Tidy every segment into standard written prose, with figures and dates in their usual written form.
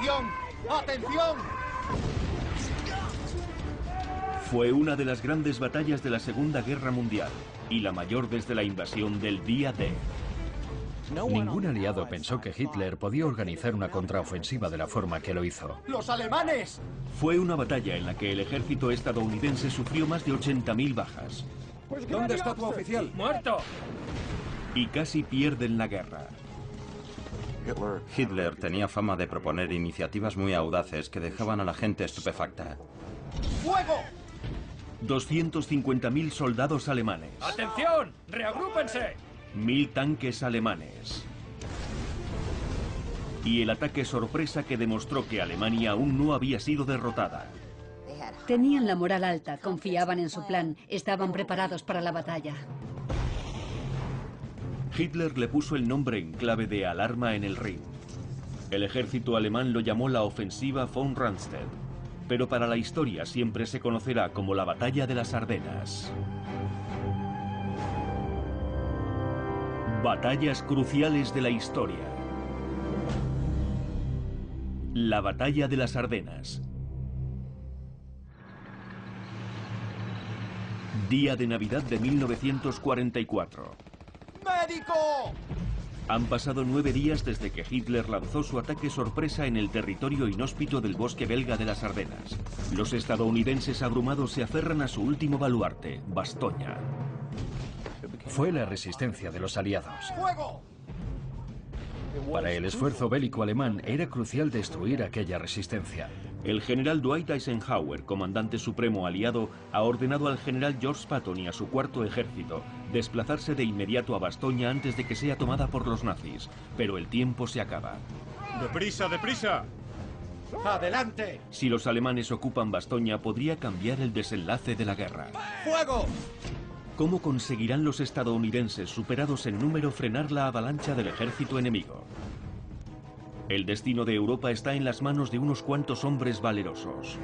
¡Atención! ¡Atención! Fue una de las grandes batallas de la Segunda Guerra Mundial y la mayor desde la invasión del día D. Ningún aliado pensó que Hitler podía organizar una contraofensiva de la forma que lo hizo. ¡Los alemanes! Fue una batalla en la que el ejército estadounidense sufrió más de 80.000 bajas. ¿Dónde está tu oficial? ¡Muerto! Y casi pierden la guerra. Hitler tenía fama de proponer iniciativas muy audaces que dejaban a la gente estupefacta. ¡Fuego! 250.000 soldados alemanes. ¡Atención! ¡Reagrúpense! 1.000 tanques alemanes. Y el ataque sorpresa que demostró que Alemania aún no había sido derrotada. Tenían la moral alta, confiaban en su plan, estaban preparados para la batalla. Hitler le puso el nombre en clave de alarma en el Rin. El ejército alemán lo llamó la ofensiva von Rundstedt, pero para la historia siempre se conocerá como la Batalla de las Ardenas. Batallas cruciales de la historia. La Batalla de las Ardenas. Día de Navidad de 1944. ¡Médico! Han pasado 9 días desde que Hitler lanzó su ataque sorpresa en el territorio inhóspito del bosque belga de las Ardenas. Los estadounidenses abrumados se aferran a su último baluarte, Bastoña. Fue la resistencia de los aliados. ¡Fuego! Para el esfuerzo bélico alemán era crucial destruir aquella resistencia. El general Dwight Eisenhower, comandante supremo aliado, ha ordenado al general George Patton y a su cuarto ejército desplazarse de inmediato a Bastoña antes de que sea tomada por los nazis. Pero el tiempo se acaba. ¡Deprisa, deprisa! ¡Adelante! Si los alemanes ocupan Bastoña, podría cambiar el desenlace de la guerra. ¡Fuego! ¿Cómo conseguirán los estadounidenses, superados en número, frenar la avalancha del ejército enemigo? El destino de Europa está en las manos de unos cuantos hombres valerosos.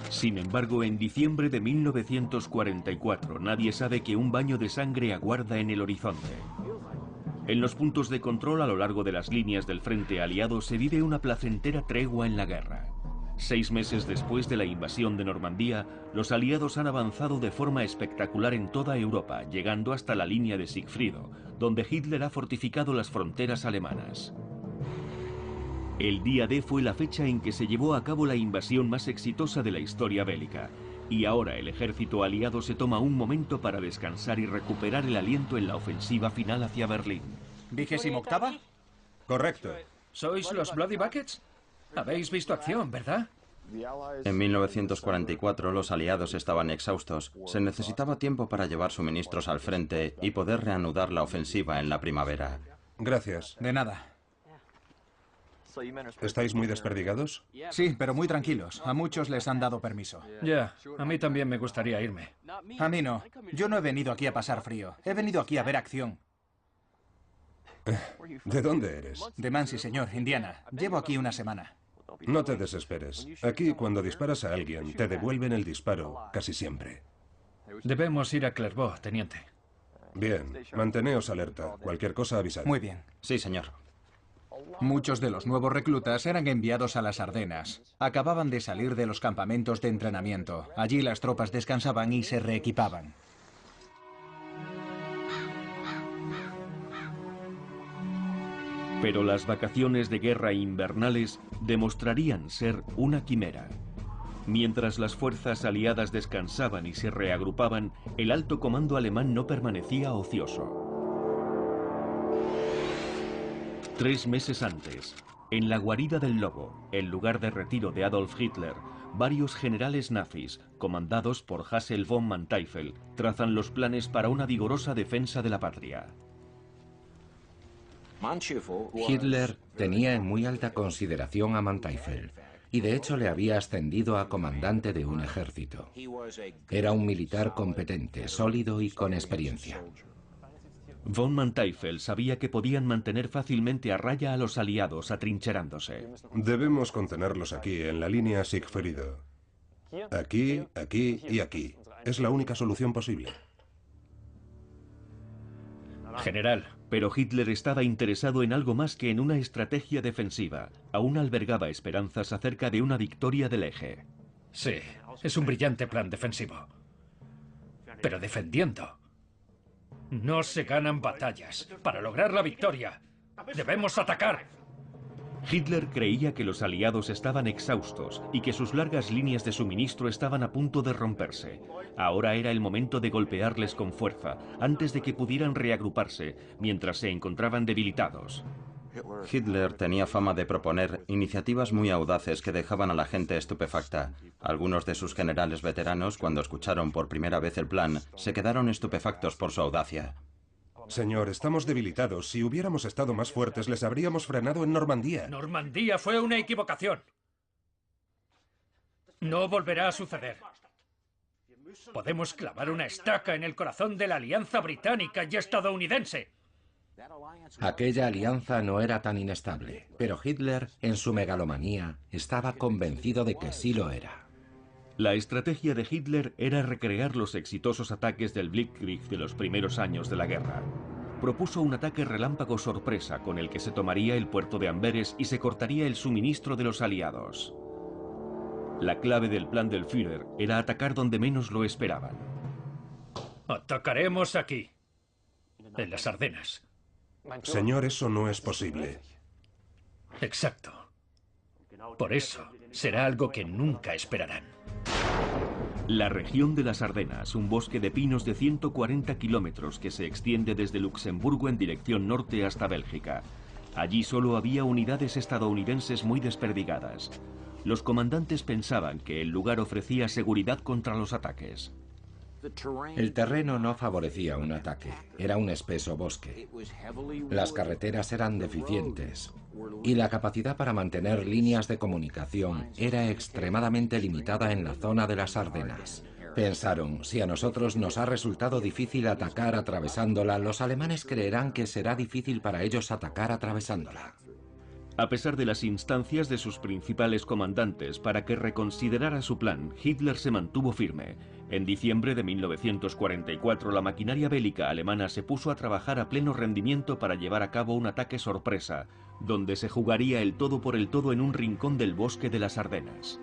Sin embargo, en diciembre de 1944, nadie sabe que un baño de sangre aguarda en el horizonte. En los puntos de control a lo largo de las líneas del frente aliado se vive una placentera tregua en la guerra. 6 meses después de la invasión de Normandía, los aliados han avanzado de forma espectacular en toda Europa, llegando hasta la línea de Sigfrido, donde Hitler ha fortificado las fronteras alemanas. El día D fue la fecha en que se llevó a cabo la invasión más exitosa de la historia bélica, y ahora el ejército aliado se toma un momento para descansar y recuperar el aliento en la ofensiva final hacia Berlín. ¿28ª? Correcto. ¿Sois los Bloody Buckets? Habéis visto acción, ¿verdad? En 1944 los aliados estaban exhaustos. Se necesitaba tiempo para llevar suministros al frente y poder reanudar la ofensiva en la primavera. Gracias. De nada. ¿Estáis muy desperdigados? Sí, pero muy tranquilos. A muchos les han dado permiso. Ya, a mí también me gustaría irme. A mí no. Yo no he venido aquí a pasar frío. He venido aquí a ver acción. ¿De dónde eres? De Mansi, señor, Indiana. Llevo aquí una semana. No te desesperes. Aquí, cuando disparas a alguien, te devuelven el disparo, casi siempre. Debemos ir a Clairvaux, teniente. Bien, manteneos alerta. Cualquier cosa avisad. Muy bien. Sí, señor. Muchos de los nuevos reclutas eran enviados a las Ardenas. Acababan de salir de los campamentos de entrenamiento. Allí las tropas descansaban y se reequipaban. Pero las vacaciones de guerra invernales demostrarían ser una quimera. Mientras las fuerzas aliadas descansaban y se reagrupaban, el alto comando alemán no permanecía ocioso. 3 meses antes, en la guarida del Lobo, el lugar de retiro de Adolf Hitler, varios generales nazis, comandados por Hassel von Manteuffel, trazan los planes para una vigorosa defensa de la patria. Hitler tenía en muy alta consideración a Manteuffel y de hecho le había ascendido a comandante de un ejército. Era un militar competente, sólido y con experiencia. Von Manteuffel sabía que podían mantener fácilmente a raya a los aliados atrincherándose. Debemos contenerlos aquí, en la línea Sigfrido. Aquí, aquí y aquí. Es la única solución posible. General. Pero Hitler estaba interesado en algo más que en una estrategia defensiva. Aún albergaba esperanzas acerca de una victoria del eje. Sí, es un brillante plan defensivo. Pero defendiendo. No se ganan batallas. Para lograr la victoria, debemos atacar. Hitler creía que los aliados estaban exhaustos y que sus largas líneas de suministro estaban a punto de romperse. Ahora era el momento de golpearles con fuerza, antes de que pudieran reagruparse, mientras se encontraban debilitados. Hitler tenía fama de proponer iniciativas muy audaces que dejaban a la gente estupefacta. Algunos de sus generales veteranos, cuando escucharon por primera vez el plan, se quedaron estupefactos por su audacia. Señor, estamos debilitados. Si hubiéramos estado más fuertes, les habríamos frenado en Normandía. Normandía fue una equivocación. No volverá a suceder. Podemos clavar una estaca en el corazón de la alianza británica y estadounidense. Aquella alianza no era tan inestable, pero Hitler, en su megalomanía, estaba convencido de que sí lo era. La estrategia de Hitler era recrear los exitosos ataques del Blitzkrieg de los primeros años de la guerra. Propuso un ataque relámpago sorpresa con el que se tomaría el puerto de Amberes y se cortaría el suministro de los aliados. La clave del plan del Führer era atacar donde menos lo esperaban. Atacaremos aquí, en las Ardenas. Señor, eso no es posible. Exacto. Por eso, será algo que nunca esperarán. La región de las Ardenas, un bosque de pinos de 140 kilómetros que se extiende desde Luxemburgo en dirección norte hasta Bélgica. Allí solo había unidades estadounidenses muy desperdigadas. Los comandantes pensaban que el lugar ofrecía seguridad contra los ataques. El terreno no favorecía un ataque, era un espeso bosque. Las carreteras eran deficientes y la capacidad para mantener líneas de comunicación era extremadamente limitada en la zona de las Ardenas. Pensaron, si a nosotros nos ha resultado difícil atacar atravesándola, los alemanes creerán que será difícil para ellos atacar atravesándola. A pesar de las instancias de sus principales comandantes para que reconsiderara su plan, Hitler se mantuvo firme. En diciembre de 1944, la maquinaria bélica alemana se puso a trabajar a pleno rendimiento para llevar a cabo un ataque sorpresa, donde se jugaría el todo por el todo en un rincón del bosque de las Ardenas.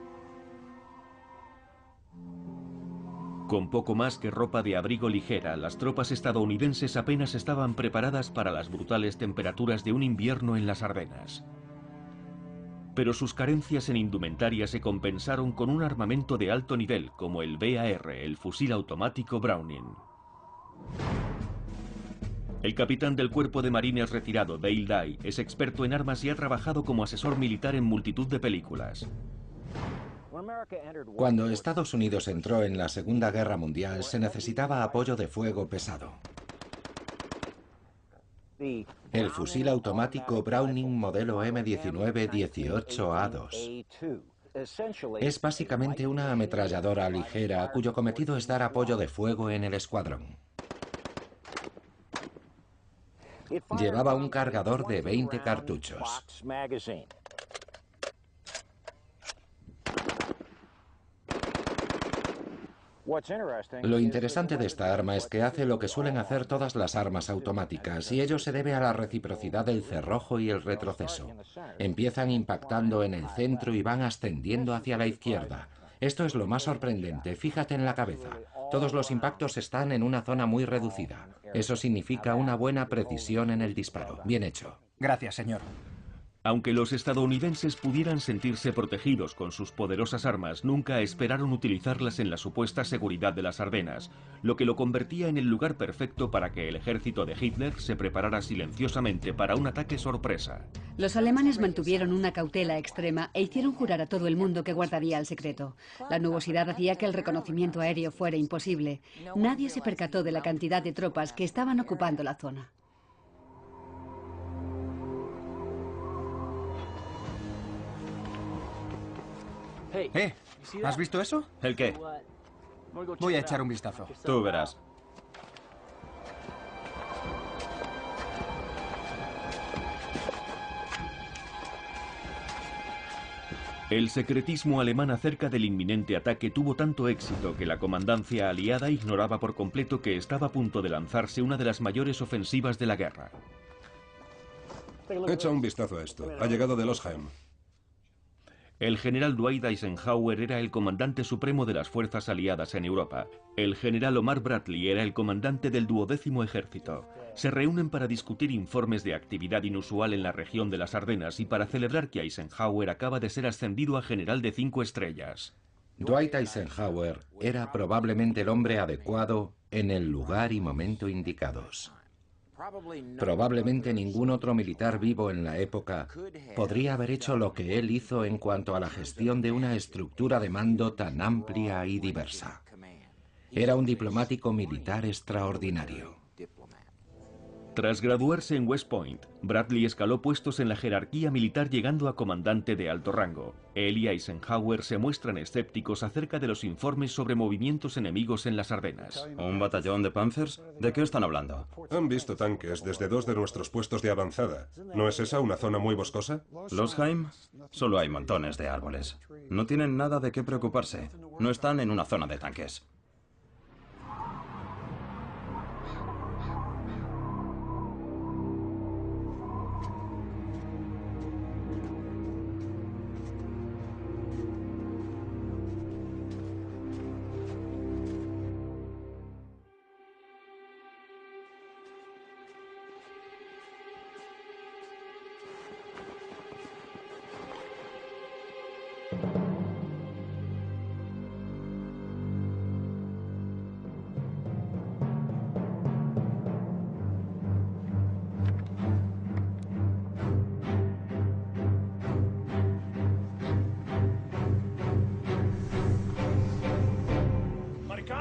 Con poco más que ropa de abrigo ligera, las tropas estadounidenses apenas estaban preparadas para las brutales temperaturas de un invierno en las Ardenas. Pero sus carencias en indumentaria se compensaron con un armamento de alto nivel como el BAR, el fusil automático Browning. El capitán del cuerpo de marines retirado, Dale Dye, es experto en armas y ha trabajado como asesor militar en multitud de películas. Cuando Estados Unidos entró en la Segunda Guerra Mundial, se necesitaba apoyo de fuego pesado. El fusil automático Browning modelo M19-18A2 es básicamente una ametralladora ligera cuyo cometido es dar apoyo de fuego en el escuadrón. Llevaba un cargador de 20 cartuchos. Lo interesante de esta arma es que hace lo que suelen hacer todas las armas automáticas, y ello se debe a la reciprocidad del cerrojo y el retroceso. Empiezan impactando en el centro y van ascendiendo hacia la izquierda. Esto es lo más sorprendente, fíjate en la cabeza. Todos los impactos están en una zona muy reducida. Eso significa una buena precisión en el disparo. Bien hecho. Gracias, señor. Aunque los estadounidenses pudieran sentirse protegidos con sus poderosas armas, nunca esperaron utilizarlas en la supuesta seguridad de las Ardenas, lo que lo convertía en el lugar perfecto para que el ejército de Hitler se preparara silenciosamente para un ataque sorpresa. Los alemanes mantuvieron una cautela extrema e hicieron jurar a todo el mundo que guardaría el secreto. La nubosidad hacía que el reconocimiento aéreo fuera imposible. Nadie se percató de la cantidad de tropas que estaban ocupando la zona. ¿Has visto eso? ¿El qué? Voy a echar un vistazo. Tú verás. El secretismo alemán acerca del inminente ataque tuvo tanto éxito que la comandancia aliada ignoraba por completo que estaba a punto de lanzarse una de las mayores ofensivas de la guerra. Echa un vistazo a esto. Ha llegado de Losheim. El general Dwight Eisenhower era el comandante supremo de las fuerzas aliadas en Europa. El general Omar Bradley era el comandante del 12º ejército. Se reúnen para discutir informes de actividad inusual en la región de las Ardenas y para celebrar que Eisenhower acaba de ser ascendido a general de 5 estrellas. Dwight Eisenhower era probablemente el hombre adecuado en el lugar y momento indicados. Probablemente ningún otro militar vivo en la época podría haber hecho lo que él hizo en cuanto a la gestión de una estructura de mando tan amplia y diversa. Era un diplomático militar extraordinario. Tras graduarse en West Point, Bradley escaló puestos en la jerarquía militar llegando a comandante de alto rango. Él y Eisenhower se muestran escépticos acerca de los informes sobre movimientos enemigos en las Ardenas. ¿Un batallón de Panzers? ¿De qué están hablando? Han visto tanques desde 2 de nuestros puestos de avanzada. ¿No es esa una zona muy boscosa? Losheim, solo hay montones de árboles. No tienen nada de qué preocuparse. No están en una zona de tanques.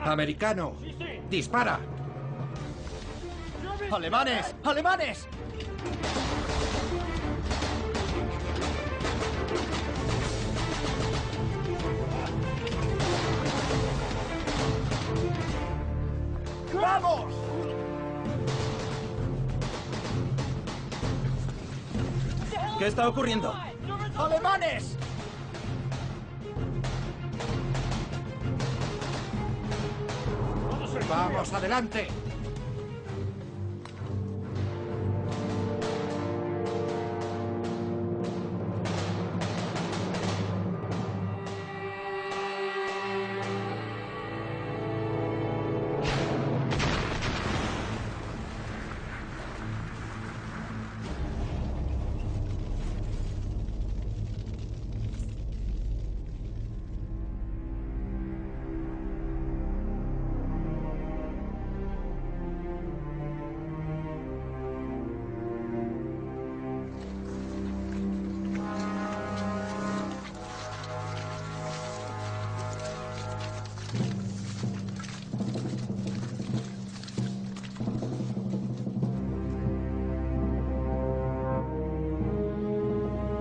¡Americano! ¡Dispara! ¡Alemanes! ¡Alemanes! ¡Vamos! ¿Qué está ocurriendo? ¡Alemanes! ¡Vamos, adelante!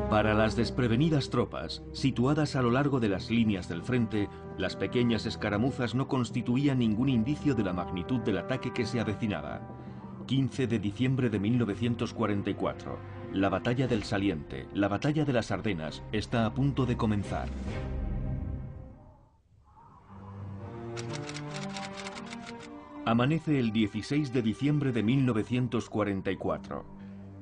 Para las desprevenidas tropas, situadas a lo largo de las líneas del frente, las pequeñas escaramuzas no constituían ningún indicio de la magnitud del ataque que se avecinaba. 15 de diciembre de 1944. La batalla del Saliente, la batalla de las Ardenas, está a punto de comenzar. Amanece el 16 de diciembre de 1944.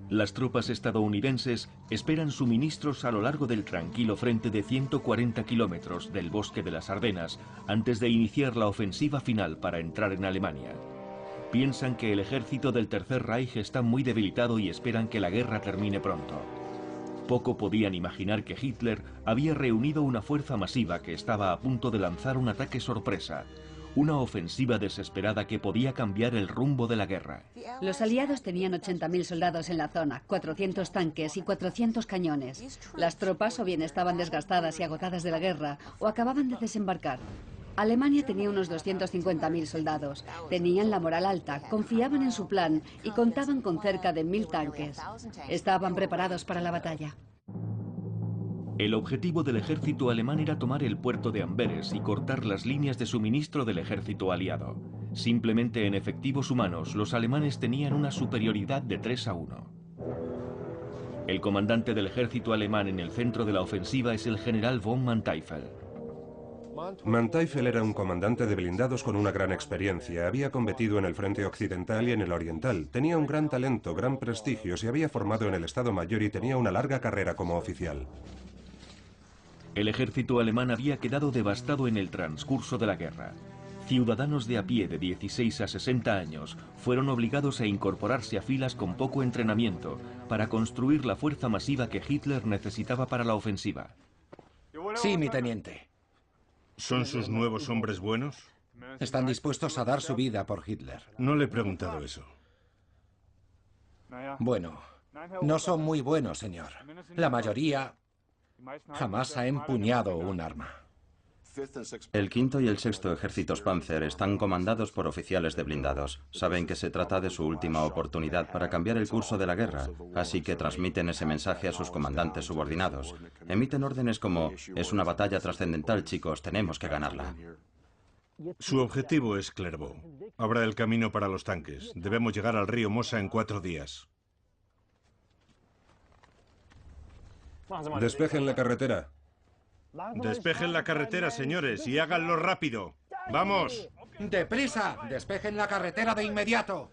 Las tropas estadounidenses esperan suministros a lo largo del tranquilo frente de 140 kilómetros del bosque de las Ardenas antes de iniciar la ofensiva final para entrar en Alemania. Piensan que el ejército del Tercer Reich está muy debilitado y esperan que la guerra termine pronto. Poco podían imaginar que Hitler había reunido una fuerza masiva que estaba a punto de lanzar un ataque sorpresa. Una ofensiva desesperada que podía cambiar el rumbo de la guerra. Los aliados tenían 80.000 soldados en la zona, 400 tanques y 400 cañones. Las tropas o bien estaban desgastadas y agotadas de la guerra o acababan de desembarcar. Alemania tenía unos 250.000 soldados. Tenían la moral alta, confiaban en su plan y contaban con cerca de 1.000 tanques. Estaban preparados para la batalla. El objetivo del ejército alemán era tomar el puerto de Amberes y cortar las líneas de suministro del ejército aliado. Simplemente en efectivos humanos, los alemanes tenían una superioridad de 3-1. El comandante del ejército alemán en el centro de la ofensiva es el general von Manteuffel. Manteuffel era un comandante de blindados con una gran experiencia. Había combatido en el frente occidental y en el oriental. Tenía un gran talento, gran prestigio, se había formado en el Estado Mayor y tenía una larga carrera como oficial. El ejército alemán había quedado devastado en el transcurso de la guerra. Ciudadanos de a pie de 16 a 60 años fueron obligados a incorporarse a filas con poco entrenamiento para construir la fuerza masiva que Hitler necesitaba para la ofensiva. Sí, mi teniente. ¿Son sus nuevos hombres buenos? Están dispuestos a dar su vida por Hitler. No le he preguntado eso. Bueno, no son muy buenos, señor. La mayoría jamás ha empuñado un arma. El quinto y el sexto ejércitos Panzer están comandados por oficiales de blindados. Saben que se trata de su última oportunidad para cambiar el curso de la guerra, así que transmiten ese mensaje a sus comandantes subordinados. Emiten órdenes como: es una batalla trascendental, chicos, tenemos que ganarla. Su objetivo es Clairvaux. Abra el camino para los tanques. Debemos llegar al río Mosa en 4 días. Despejen la carretera. Despejen la carretera, señores, y háganlo rápido. ¡Vamos! ¡Deprisa! ¡Despejen la carretera de inmediato!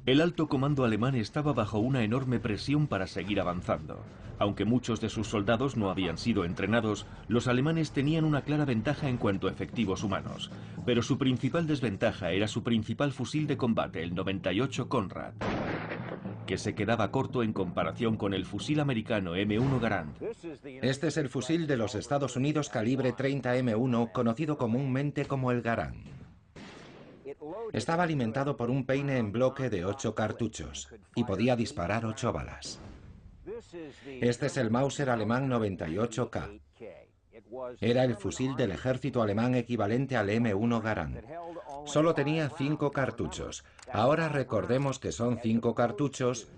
El alto comando alemán estaba bajo una enorme presión para seguir avanzando. Aunque muchos de sus soldados no habían sido entrenados, los alemanes tenían una clara ventaja en cuanto a efectivos humanos. Pero su principal desventaja era su principal fusil de combate, el 98 Conrad, que se quedaba corto en comparación con el fusil americano M1 Garand. Este es el fusil de los Estados Unidos calibre 30 M1, conocido comúnmente como el Garand. Estaba alimentado por un peine en bloque de 8 cartuchos y podía disparar 8 balas. Este es el Mauser alemán 98K. Era el fusil del ejército alemán equivalente al M1 Garand. Solo tenía 5 cartuchos. Ahora recordemos que son 5 cartuchos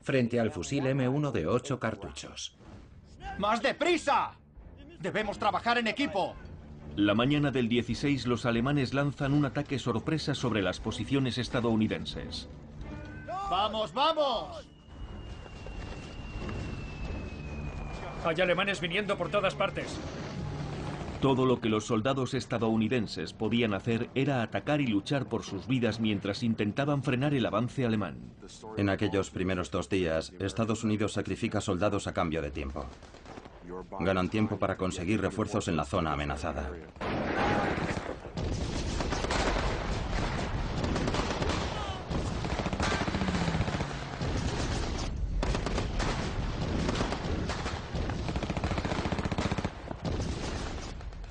frente al fusil M1 de 8 cartuchos. ¡Más deprisa! ¡Debemos trabajar en equipo! La mañana del 16 los alemanes lanzan un ataque sorpresa sobre las posiciones estadounidenses. ¡Vamos, vamos! Hay alemanes viniendo por todas partes. Todo lo que los soldados estadounidenses podían hacer era atacar y luchar por sus vidas mientras intentaban frenar el avance alemán. En aquellos primeros 2 días, Estados Unidos sacrifica soldados a cambio de tiempo. Ganan tiempo para conseguir refuerzos en la zona amenazada.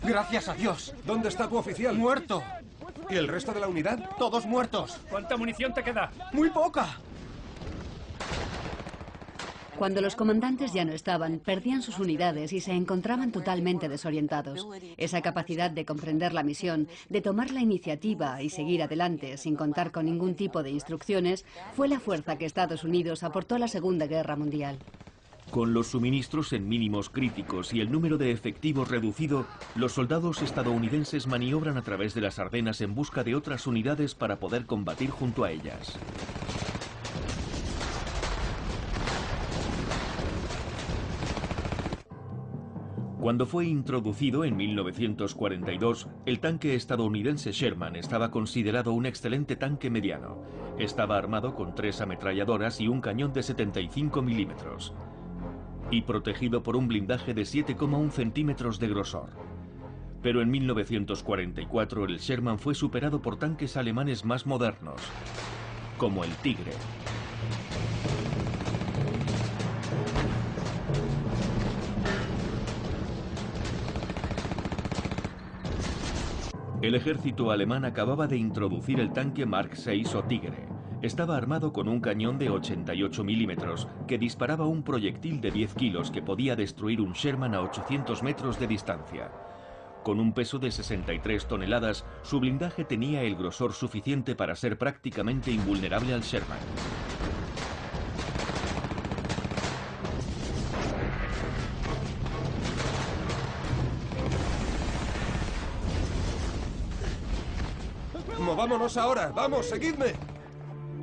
¡Gracias a Dios! ¿Dónde está tu oficial? ¡Muerto! ¿Y el resto de la unidad? ¡Todos muertos! ¿Cuánta munición te queda? ¡Muy poca! Cuando los comandantes ya no estaban, perdían sus unidades y se encontraban totalmente desorientados. Esa capacidad de comprender la misión, de tomar la iniciativa y seguir adelante sin contar con ningún tipo de instrucciones, fue la fuerza que Estados Unidos aportó a la Segunda Guerra Mundial. Con los suministros en mínimos críticos y el número de efectivos reducido, los soldados estadounidenses maniobran a través de las Ardenas en busca de otras unidades para poder combatir junto a ellas. Cuando fue introducido en 1942, el tanque estadounidense Sherman estaba considerado un excelente tanque mediano. Estaba armado con 3 ametralladoras y un cañón de 75 milímetros. Y protegido por un blindaje de 7,1 centímetros de grosor. Pero en 1944 el Sherman fue superado por tanques alemanes más modernos, como el Tigre. El ejército alemán acababa de introducir el tanque Mark VI o Tigre. Estaba armado con un cañón de 88 milímetros que disparaba un proyectil de 10 kilos que podía destruir un Sherman a 800 metros de distancia. Con un peso de 63 toneladas, su blindaje tenía el grosor suficiente para ser prácticamente invulnerable al Sherman. ¡Movámonos ahora! ¡Vamos, seguidme!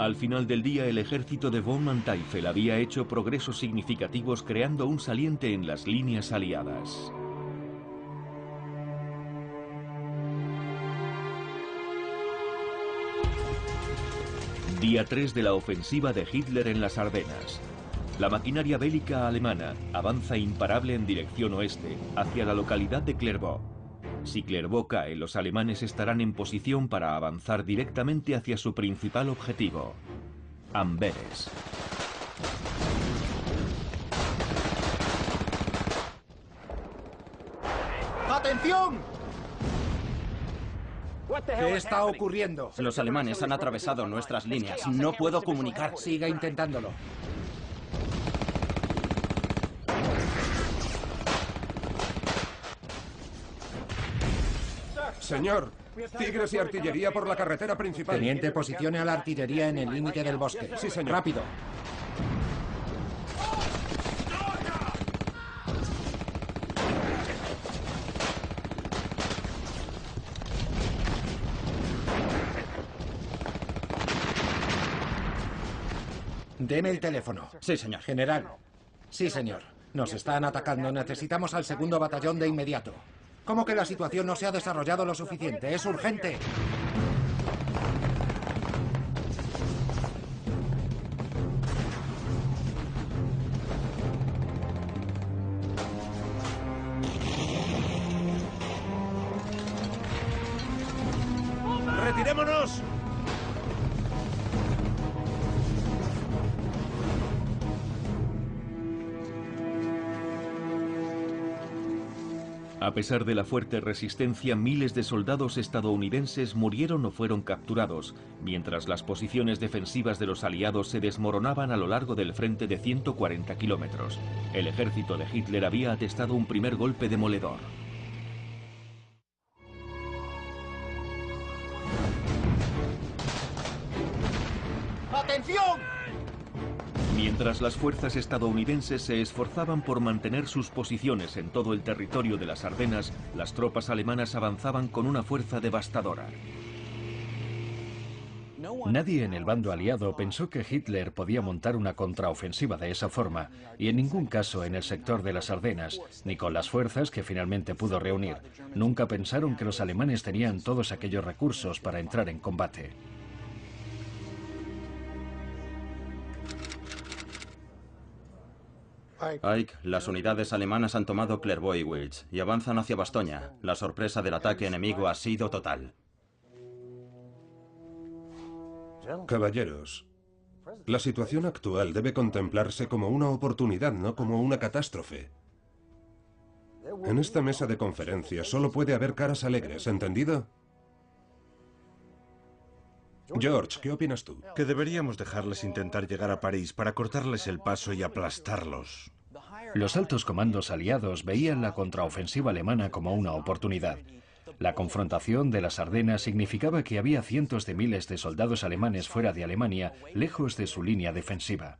Al final del día, el ejército de von Manteuffel había hecho progresos significativos creando un saliente en las líneas aliadas. Día 3 de la ofensiva de Hitler en las Ardenas. La maquinaria bélica alemana avanza imparable en dirección oeste, hacia la localidad de Clairvaux. Si Clairvaux cae, los alemanes estarán en posición para avanzar directamente hacia su principal objetivo, Amberes. ¡Atención! ¿Qué está ocurriendo? Los alemanes han atravesado nuestras líneas. No puedo comunicar. Siga intentándolo. Señor, tigres y artillería por la carretera principal. Teniente, posicione a la artillería en el límite del bosque. Sí, señor. Rápido. Deme el teléfono. Sí, señor. General. Sí, señor. Nos están atacando. Necesitamos al 2º batallón de inmediato. ¿Cómo que la situación no se ha desarrollado lo suficiente? ¡Es urgente! ¡Retirémonos! A pesar de la fuerte resistencia, miles de soldados estadounidenses murieron o fueron capturados, mientras las posiciones defensivas de los aliados se desmoronaban a lo largo del frente de 140 kilómetros. El ejército de Hitler había atestado un primer golpe demoledor. ¡Atención! Mientras las fuerzas estadounidenses se esforzaban por mantener sus posiciones en todo el territorio de las Ardenas, las tropas alemanas avanzaban con una fuerza devastadora. Nadie en el bando aliado pensó que Hitler podía montar una contraofensiva de esa forma, y en ningún caso en el sector de las Ardenas, ni con las fuerzas que finalmente pudo reunir. Nunca pensaron que los alemanes tenían todos aquellos recursos para entrar en combate. Ike, las unidades alemanas han tomado Clairvaux y Wiltz y avanzan hacia Bastoña. La sorpresa del ataque enemigo ha sido total. Caballeros, la situación actual debe contemplarse como una oportunidad, no como una catástrofe. En esta mesa de conferencias solo puede haber caras alegres, ¿entendido? George, ¿qué opinas tú? Que deberíamos dejarles intentar llegar a París para cortarles el paso y aplastarlos. Los altos comandos aliados veían la contraofensiva alemana como una oportunidad. La confrontación de las Ardenas significaba que había cientos de miles de soldados alemanes fuera de Alemania, lejos de su línea defensiva.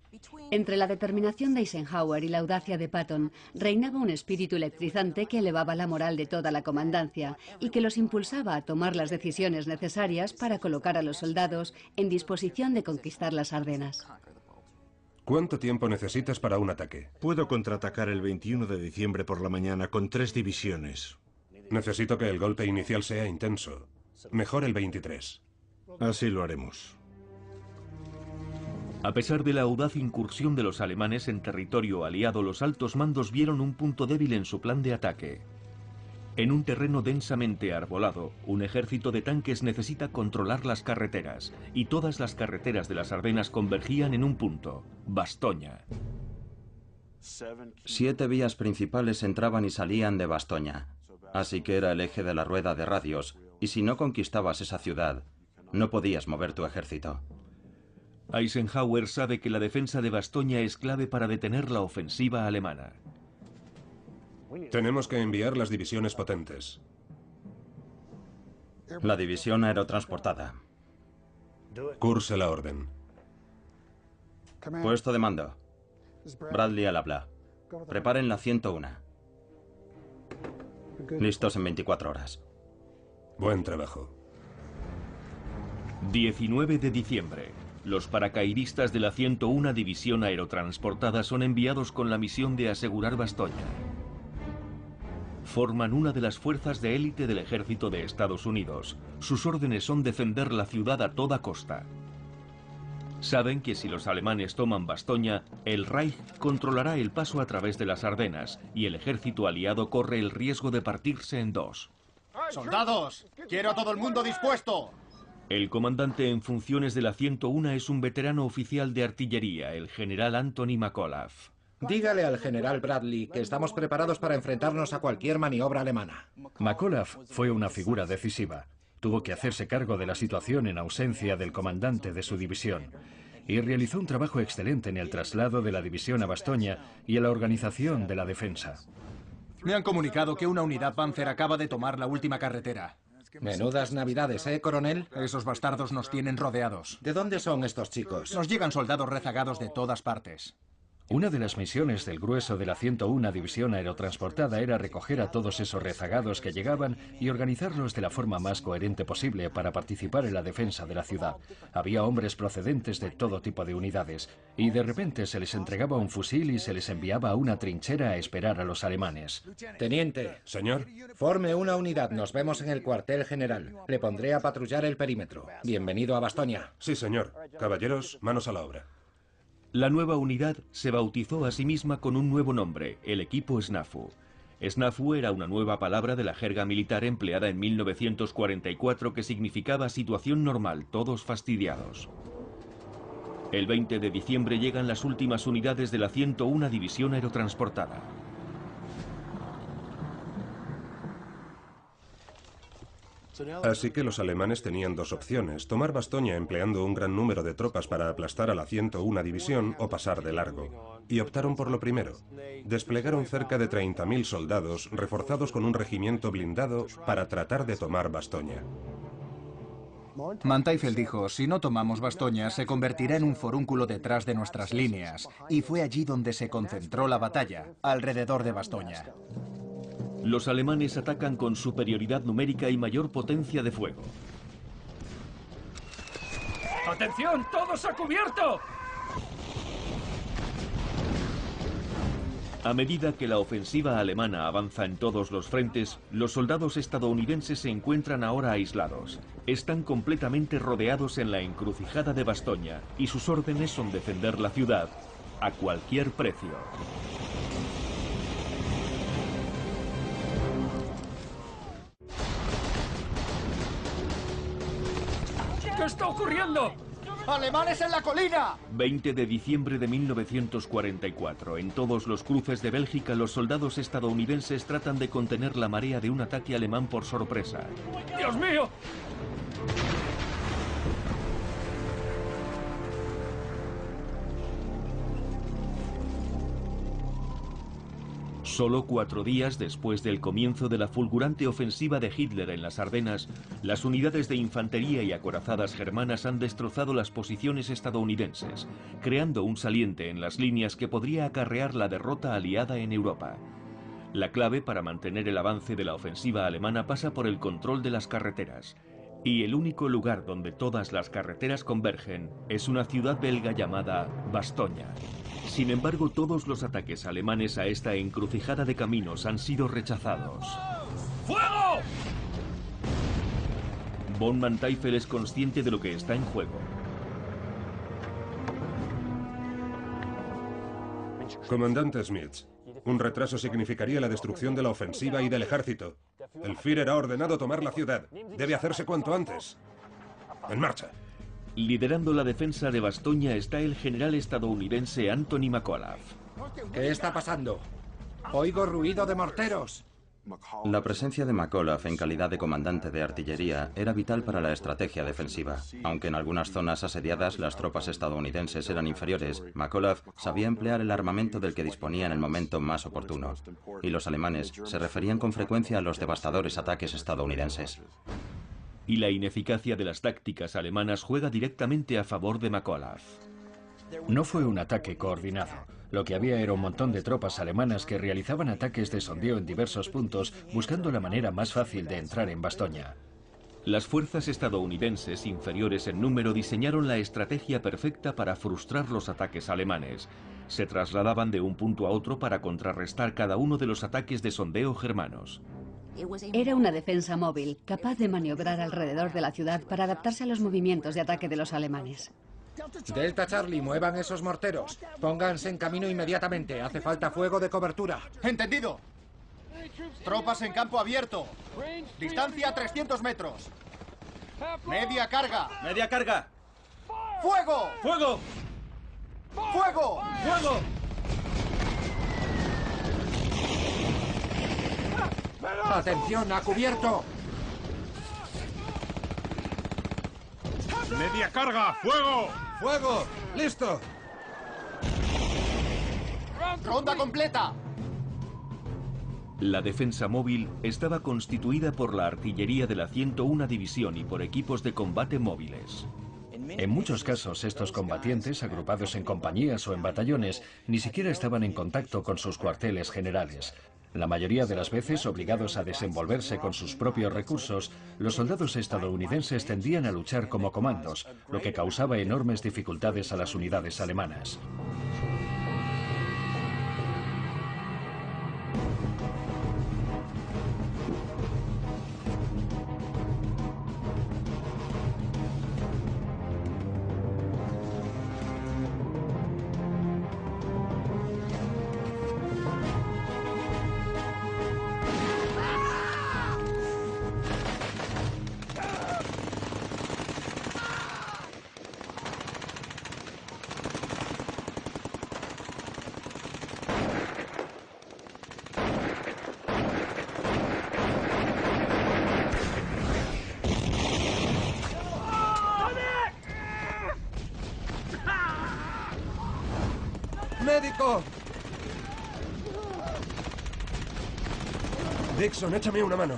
Entre la determinación de Eisenhower y la audacia de Patton, reinaba un espíritu electrizante que elevaba la moral de toda la comandancia y que los impulsaba a tomar las decisiones necesarias para colocar a los soldados en disposición de conquistar las Ardenas. ¿Cuánto tiempo necesitas para un ataque? Puedo contraatacar el 21 de diciembre por la mañana con 3 divisiones. Necesito que el golpe inicial sea intenso. Mejor el 23. Así lo haremos. A pesar de la audaz incursión de los alemanes en territorio aliado, los altos mandos vieron un punto débil en su plan de ataque. En un terreno densamente arbolado, un ejército de tanques necesita controlar las carreteras, y todas las carreteras de las Ardenas convergían en un punto, Bastoña. 7 vías principales entraban y salían de Bastoña, así que era el eje de la rueda de radios, y si no conquistabas esa ciudad, no podías mover tu ejército. Eisenhower sabe que la defensa de Bastoña es clave para detener la ofensiva alemana. Tenemos que enviar las divisiones potentes. La división aerotransportada. Curse la orden. Puesto de mando. Bradley al habla. Preparen la 101. Listos en 24 horas. Buen trabajo. 19 de diciembre. Los paracaidistas de la 101 División Aerotransportada son enviados con la misión de asegurar Bastoña. Forman una de las fuerzas de élite del ejército de Estados Unidos. Sus órdenes son defender la ciudad a toda costa. Saben que si los alemanes toman Bastoña, el Reich controlará el paso a través de las Ardenas y el ejército aliado corre el riesgo de partirse en dos. ¡Soldados! ¡Quiero a todo el mundo dispuesto! El comandante en funciones de la 101 es un veterano oficial de artillería, el general Anthony McAuliffe. Dígale al general Bradley que estamos preparados para enfrentarnos a cualquier maniobra alemana. McAuliffe fue una figura decisiva. Tuvo que hacerse cargo de la situación en ausencia del comandante de su división y realizó un trabajo excelente en el traslado de la división a Bastoña y en la organización de la defensa. Me han comunicado que una unidad Panzer acaba de tomar la última carretera. Menudas navidades, coronel? Esos bastardos nos tienen rodeados. ¿De dónde son estos chicos? Nos llegan soldados rezagados de todas partes. Una de las misiones del grueso de la 101 División Aerotransportada era recoger a todos esos rezagados que llegaban y organizarlos de la forma más coherente posible para participar en la defensa de la ciudad. Había hombres procedentes de todo tipo de unidades, y de repente se les entregaba un fusil y se les enviaba a una trinchera a esperar a los alemanes. Teniente. Señor. Forme una unidad, nos vemos en el cuartel general. Le pondré a patrullar el perímetro. Bienvenido a Bastoña. Sí, señor. Caballeros, manos a la obra. La nueva unidad se bautizó a sí misma con un nuevo nombre, el equipo SNAFU. SNAFU era una nueva palabra de la jerga militar empleada en 1944 que significaba situación normal, todos fastidiados. El 20 de diciembre llegan las últimas unidades de la 101 División Aerotransportada. Así que los alemanes tenían dos opciones: tomar Bastoña empleando un gran número de tropas para aplastar a la 101 División o pasar de largo. Y optaron por lo primero. Desplegaron cerca de 30.000 soldados reforzados con un regimiento blindado para tratar de tomar Bastoña. Manteuffel dijo: si no tomamos Bastoña, se convertirá en un forúnculo detrás de nuestras líneas. Y fue allí donde se concentró la batalla, alrededor de Bastoña. Los alemanes atacan con superioridad numérica y mayor potencia de fuego. ¡Atención! ¡Todos a cubierto! A medida que la ofensiva alemana avanza en todos los frentes, los soldados estadounidenses se encuentran ahora aislados. Están completamente rodeados en la encrucijada de Bastoña y sus órdenes son defender la ciudad a cualquier precio. ¿Qué está ocurriendo? ¡Alemanes en la colina! 20 de diciembre de 1944. En todos los cruces de Bélgica, los soldados estadounidenses tratan de contener la marea de un ataque alemán por sorpresa. ¡Dios mío! Solo 4 días después del comienzo de la fulgurante ofensiva de Hitler en las Ardenas, las unidades de infantería y acorazadas germanas han destrozado las posiciones estadounidenses, creando un saliente en las líneas que podría acarrear la derrota aliada en Europa. La clave para mantener el avance de la ofensiva alemana pasa por el control de las carreteras, y el único lugar donde todas las carreteras convergen es una ciudad belga llamada Bastoña. Sin embargo, todos los ataques alemanes a esta encrucijada de caminos han sido rechazados. ¡Fuego! Von Manteuffel es consciente de lo que está en juego. Comandante Smith, un retraso significaría la destrucción de la ofensiva y del ejército. El Führer ha ordenado tomar la ciudad. Debe hacerse cuanto antes. En marcha. Liderando la defensa de Bastoña está el general estadounidense Anthony McAuliffe. ¿Qué está pasando? Oigo ruido de morteros. La presencia de McAuliffe en calidad de comandante de artillería era vital para la estrategia defensiva. Aunque en algunas zonas asediadas las tropas estadounidenses eran inferiores, McAuliffe sabía emplear el armamento del que disponía en el momento más oportuno. Y los alemanes se referían con frecuencia a los devastadores ataques estadounidenses. Y la ineficacia de las tácticas alemanas juega directamente a favor de McAuliffe. No fue un ataque coordinado. Lo que había era un montón de tropas alemanas que realizaban ataques de sondeo en diversos puntos, buscando la manera más fácil de entrar en Bastoña. Las fuerzas estadounidenses, inferiores en número, diseñaron la estrategia perfecta para frustrar los ataques alemanes. Se trasladaban de un punto a otro para contrarrestar cada uno de los ataques de sondeo germanos. Era una defensa móvil, capaz de maniobrar alrededor de la ciudad para adaptarse a los movimientos de ataque de los alemanes. Delta Charlie, muevan esos morteros. Pónganse en camino inmediatamente. Hace falta fuego de cobertura. ¡Entendido! Tropas en campo abierto. Distancia 300 metros. Media carga. ¡Media carga! ¡Fuego! ¡Fuego! ¡Fuego! ¡Fuego! ¡Atención, a cubierto! ¡Media carga! ¡Fuego! ¡Fuego! ¡Listo! ¡Ronda completa! La defensa móvil estaba constituida por la artillería de la 101 División y por equipos de combate móviles. En muchos casos, estos combatientes, agrupados en compañías o en batallones, ni siquiera estaban en contacto con sus cuarteles generales. La mayoría de las veces, obligados a desenvolverse con sus propios recursos, los soldados estadounidenses tendían a luchar como comandos, lo que causaba enormes dificultades a las unidades alemanas. ¡Médico! Dixon, échame una mano.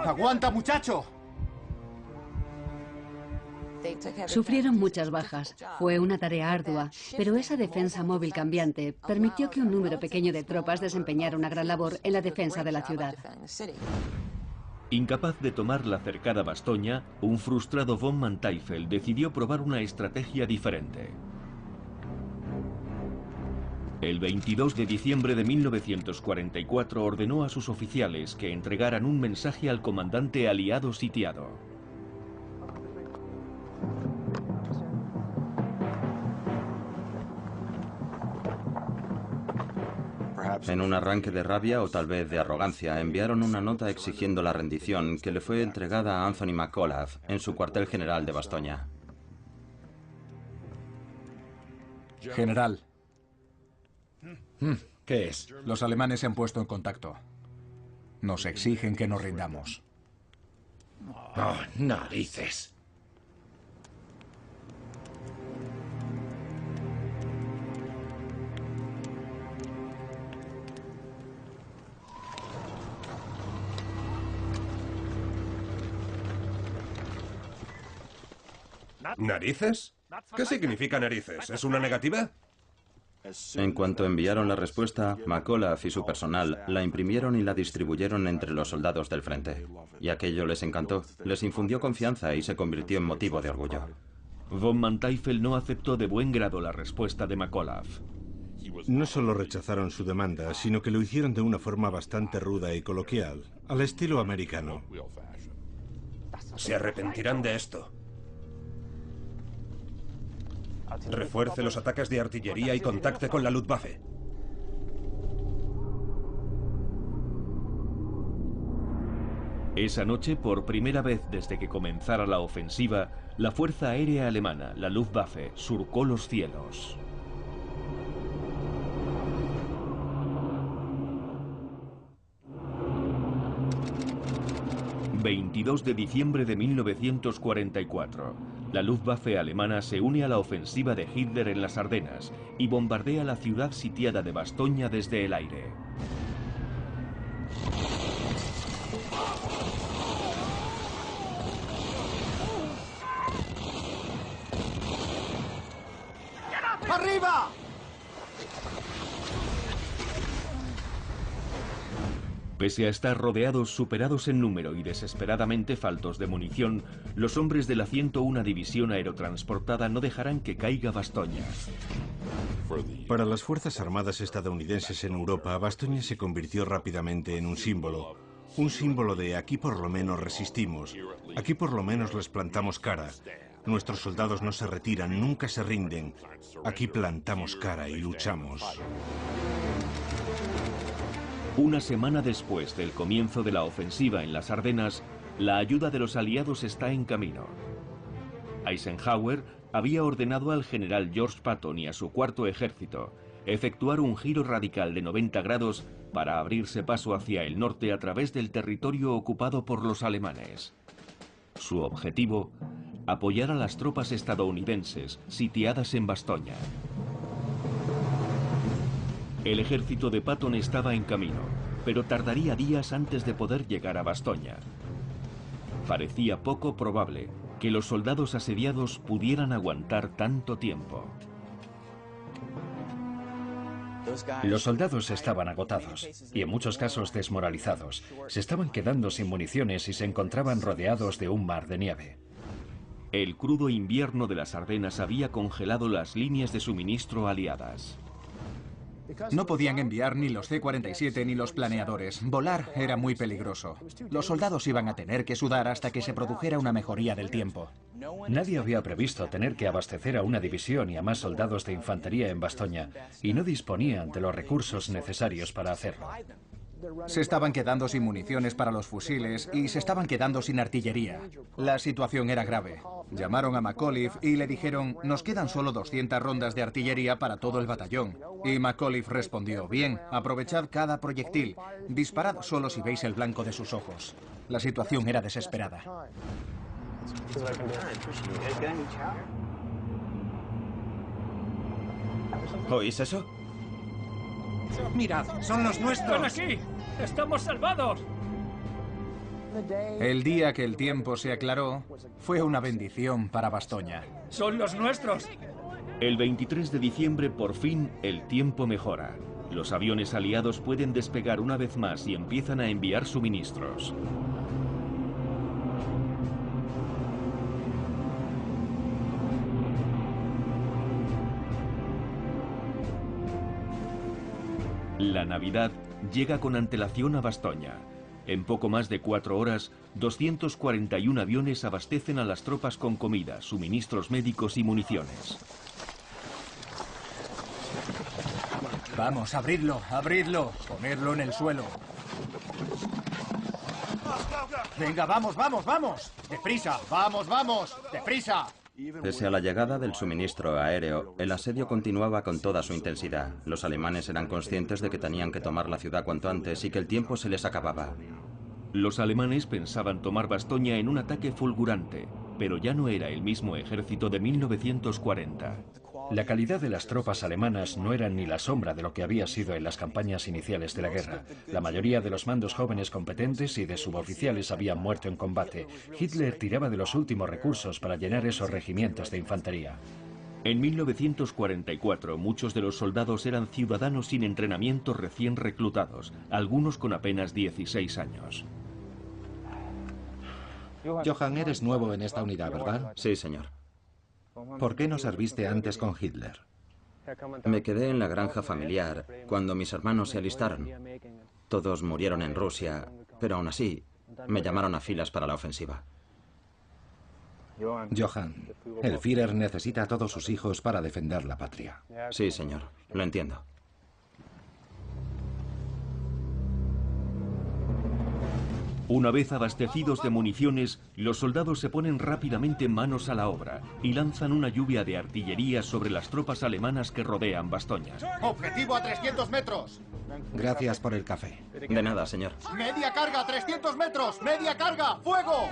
¡Aguanta, muchacho! Sufrieron muchas bajas. Fue una tarea ardua, pero esa defensa móvil cambiante permitió que un número pequeño de tropas desempeñara una gran labor en la defensa de la ciudad. Incapaz de tomar la cercada Bastoña, un frustrado von Manteuffel decidió probar una estrategia diferente. El 22 de diciembre de 1944 ordenó a sus oficiales que entregaran un mensaje al comandante aliado sitiado. En un arranque de rabia o tal vez de arrogancia, enviaron una nota exigiendo la rendición que le fue entregada a Anthony McAuliffe en su cuartel general de Bastoña. General. ¿Qué es? Los alemanes se han puesto en contacto. Nos exigen que nos rindamos. ¡Oh, narices! ¿Narices? ¿Qué significa narices? ¿Es una negativa? En cuanto enviaron la respuesta, McAuliffe y su personal la imprimieron y la distribuyeron entre los soldados del frente. Y aquello les encantó, les infundió confianza y se convirtió en motivo de orgullo. Von Manteuffel no aceptó de buen grado la respuesta de McAuliffe. No solo rechazaron su demanda, sino que lo hicieron de una forma bastante ruda y coloquial, al estilo americano. Se arrepentirán de esto. Refuerce los ataques de artillería y contacte con la Luftwaffe. Esa noche, por primera vez desde que comenzara la ofensiva, la Fuerza Aérea Alemana, la Luftwaffe, surcó los cielos. ...22 de diciembre de 1944... la Luftwaffe alemana se une a la ofensiva de Hitler en las Ardenas... y bombardea la ciudad sitiada de Bastoña desde el aire. arriba! Pese a estar rodeados, superados en número y desesperadamente faltos de munición, los hombres de la 101 División Aerotransportada no dejarán que caiga Bastoña. Para las Fuerzas Armadas estadounidenses en Europa, Bastoña se convirtió rápidamente en un símbolo. Un símbolo de aquí por lo menos resistimos, aquí por lo menos les plantamos cara. Nuestros soldados no se retiran, nunca se rinden. Aquí plantamos cara y luchamos. Una semana después del comienzo de la ofensiva en las Ardenas, la ayuda de los aliados está en camino. Eisenhower había ordenado al general George Patton y a su cuarto ejército efectuar un giro radical de 90 grados para abrirse paso hacia el norte a través del territorio ocupado por los alemanes. Su objetivo, apoyar a las tropas estadounidenses sitiadas en Bastoña. El ejército de Patton estaba en camino, pero tardaría días antes de poder llegar a Bastoña. Parecía poco probable que los soldados asediados pudieran aguantar tanto tiempo. Los soldados estaban agotados y en muchos casos desmoralizados. Se estaban quedando sin municiones y se encontraban rodeados de un mar de nieve. El crudo invierno de las Ardenas había congelado las líneas de suministro aliadas. No podían enviar ni los C-47 ni los planeadores. Volar era muy peligroso. Los soldados iban a tener que sudar hasta que se produjera una mejoría del tiempo. Nadie había previsto tener que abastecer a una división y a más soldados de infantería en Bastoña, y no disponían de los recursos necesarios para hacerlo. Se estaban quedando sin municiones para los fusiles y se estaban quedando sin artillería. La situación era grave. Llamaron a McAuliffe y le dijeron: nos quedan solo 200 rondas de artillería para todo el batallón. Y McAuliffe respondió: bien, aprovechad cada proyectil. Disparad solo si veis el blanco de sus ojos. La situación era desesperada. ¿Oís eso? Mirad, son los nuestros. ¡Están aquí! ¡Estamos salvados! El día que el tiempo se aclaró fue una bendición para Bastoña. ¡Son los nuestros! El 23 de diciembre, por fin, el tiempo mejora. Los aviones aliados pueden despegar una vez más y empiezan a enviar suministros. La Navidad llega con antelación a Bastoña. En poco más de 4 horas, 241 aviones abastecen a las tropas con comida, suministros médicos y municiones. Vamos, abridlo, abridlo. Ponerlo en el suelo. Venga, vamos, vamos, vamos. Deprisa, vamos, vamos. Deprisa. Pese a la llegada del suministro aéreo, el asedio continuaba con toda su intensidad. Los alemanes eran conscientes de que tenían que tomar la ciudad cuanto antes y que el tiempo se les acababa. Los alemanes pensaban tomar Bastoña en un ataque fulgurante, pero ya no era el mismo ejército de 1940. La calidad de las tropas alemanas no era ni la sombra de lo que había sido en las campañas iniciales de la guerra. La mayoría de los mandos jóvenes competentes y de suboficiales habían muerto en combate. Hitler tiraba de los últimos recursos para llenar esos regimientos de infantería. En 1944, muchos de los soldados eran ciudadanos sin entrenamiento recién reclutados, algunos con apenas 16 años. Johan, eres nuevo en esta unidad, ¿verdad? Sí, señor. ¿Por qué no serviste antes con Hitler? Me quedé en la granja familiar cuando mis hermanos se alistaron. Todos murieron en Rusia, pero aún así me llamaron a filas para la ofensiva. Johan, el Führer necesita a todos sus hijos para defender la patria. Sí, señor, lo entiendo. Una vez abastecidos de municiones, los soldados se ponen rápidamente manos a la obra y lanzan una lluvia de artillería sobre las tropas alemanas que rodean Bastoña. ¡Objetivo a 300 metros! Gracias por el café. De nada, señor. ¡Media carga, 300 metros! ¡Media carga! ¡Fuego!